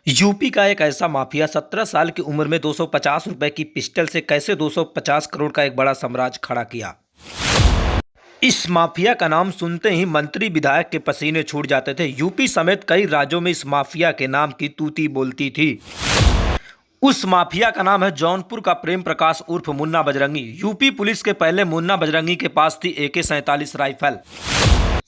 UP का एक ऐसा माफिया 17 साल की उम्र में 250 रुपए की पिस्टल से कैसे 250 करोड़ का एक बड़ा साम्राज्य खड़ा किया। इस माफिया का नाम सुनते ही मंत्री विधायक के पसीने छूट जाते थे। यूपी समेत कई राज्यों में इस माफिया के नाम की तूती बोलती थी। उस माफिया का नाम है जौनपुर का प्रेम प्रकाश उर्फ मुन्ना बजरंगी। यूपी पुलिस के पहले मुन्ना बजरंगी के पास थी AK-47 rifle.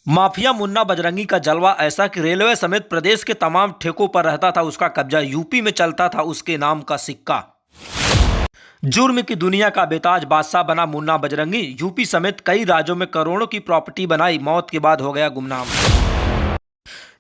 Mafia Munna Bajrangi का जलवा ऐसा कि रेलवे समेत प्रदेश के तमाम ठेकों पर रहता था उसका कब्जा। यूपी में चलता था उसके नाम का सिक्का। जुर्म की दुनिया का बेताज बादशाह बना मुन्ना बजरंगी। यूपी समेत कई राज्यों में करोड़ों की प्रॉपर्टी बनाई, मौत के बाद हो गया गुमनाम।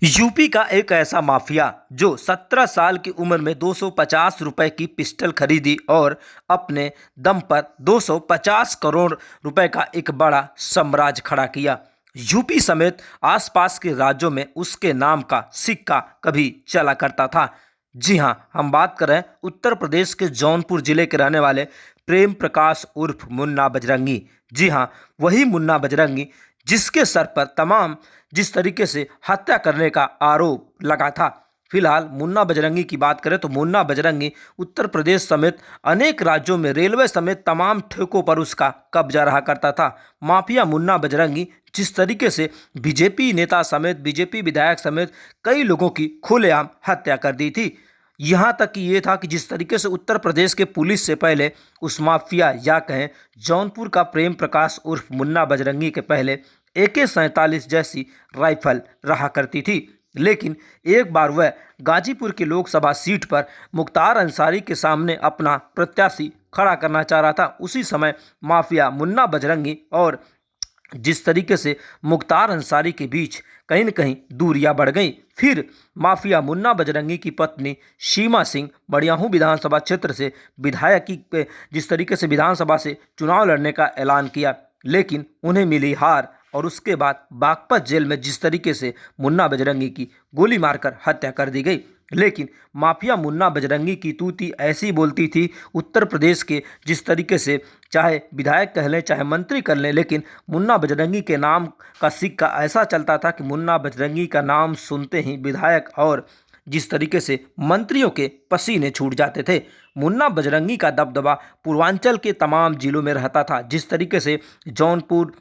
यूपी का एक ऐसा माफिया जो 17 साल की उम्र में 250 रुपए की पिस्टल खरीदी और अपने दम पर 250 करोड़ रुपए का एक बड़ा साम्राज्य खड़ा किया। यूपी समेत आसपास के राज्यों में उसके नाम का सिक्का कभी चला करता था। जी हां, हम बात कर रहे हैं उत्तर प्रदेश के जौनपुर जिले के रहने वाले प्रेम प्रकाश उर्फ मुन्ना बजरंगी। जी हां, वही मुन्ना बजरंगी जिसके सर पर तमाम जिस तरीके से हत्या करने का आरोप लगा था। फिलहाल मुन्ना बजरंगी की बात करें तो मुन्ना बजरंगी उत्तर प्रदेश समेत अनेक राज्यों में रेलवे समेत तमाम ठेकों पर उसका कब्जा रहा करता था। माफिया मुन्ना बजरंगी जिस तरीके से बीजेपी नेता समेत बीजेपी विधायक समेत कई लोगों की खुलेआम हत्या कर दी थी। यहाँ तक कि ये था कि जिस तरीके से उत्तर प्रदेश के पुलिस से पहले उस माफिया या कहें जौनपुर का प्रेम प्रकाश उर्फ मुन्ना बजरंगी के पहले AK-47 जैसी राइफल रहा करती थी। लेकिन एक बार वह गाजीपुर की लोकसभा सीट पर मुख्तार अंसारी के सामने अपना प्रत्याशी खड़ा करना चाह रहा था। उसी समय माफिया मुन्ना बजरंगी और जिस तरीके से मुख्तार अंसारी के बीच कहीं न कहीं दूरियां बढ़ गई। फिर माफिया मुन्ना बजरंगी की पत्नी सीमा सिंह बड़ियाहू विधानसभा क्षेत्र से विधायकी पे जिस तरीके से विधानसभा से चुनाव लड़ने का ऐलान किया, लेकिन उन्हें मिली हार और उसके बाद बागपत जेल में जिस तरीके से मुन्ना बजरंगी की गोली मारकर हत्या कर दी गई। लेकिन माफिया मुन्ना बजरंगी की तूती ऐसी बोलती थी उत्तर प्रदेश के जिस तरीके से चाहे विधायक कह लें चाहे मंत्री कर लें, लेकिन मुन्ना बजरंगी के नाम का सिक्का ऐसा चलता था कि मुन्ना बजरंगी का नाम सुनते ही विधायक और जिस तरीके से मंत्रियों के पसीने छूट जाते थे। मुन्ना बजरंगी का दबदबा पूर्वांचल के तमाम जिलों में रहता था। जिस तरीके से जौनपुर,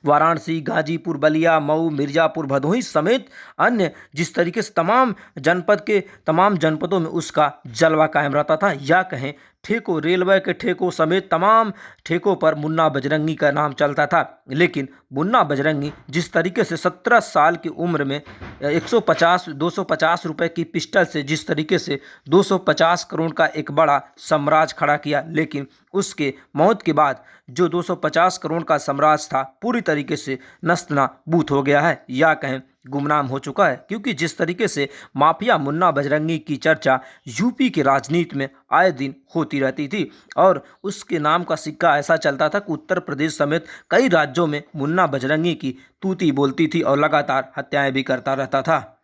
वाराणसी, गाजीपुर, बलिया, मऊ, मिर्जापुर, भदोही समेत अन्य जिस तरीके से तमाम जनपद के तमाम जनपदों में उसका जलवा कायम रहता था। या कहें ठेकों, रेलवे के ठेकों समेत तमाम ठेकों पर मुन्ना बजरंगी का नाम चलता था। लेकिन मुन्ना बजरंगी जिस तरीके से 17 साल की उम्र में 250 रुपए की पिस्टल से जिस तरीके से 250 करोड़ का एक बड़ा साम्राज्य खड़ा किया, लेकिन उसके मौत के बाद जो 250 करोड़ का साम्राज्य था पूरी तरीके से नस्त-नाबूद हो गया है या कहें गुमनाम हो चुका है। क्योंकि जिस तरीके से माफिया मुन्ना बजरंगी की चर्चा यूपी के राजनीति में आए दिन होती रहती थी और उसके नाम का सिक्का ऐसा चलता था कि उत्तर प्रदेश समेत कई राज्यों में मुन्ना बजरंगी की तूती बोलती थी और लगातार हत्याएं भी करता रहता था।